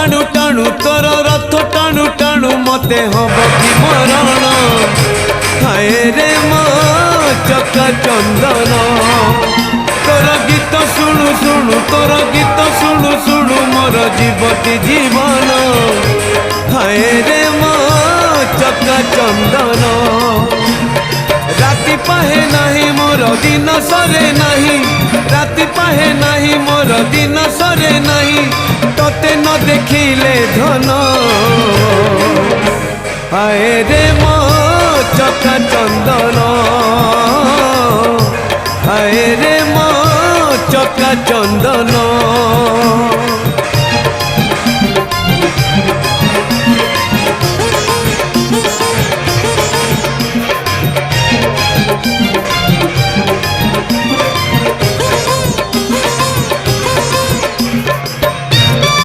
टाणु टाणु तोर रथ टाणु टाणु मते हब कि मरण हाय रे मो चका चंदन तोर गीत शुणु शुणु तोर गीत शुणु शुणु मोर जीवती जीवन हाय रे मो चका चंदन राति पाहे नहीं मोर दिन सरे नहीं राति पाहे नहीं मोर दिन सरे नहीं तोते न देखिले धन हाय रे मो चका चंदन हाय रे मो चका चंदन।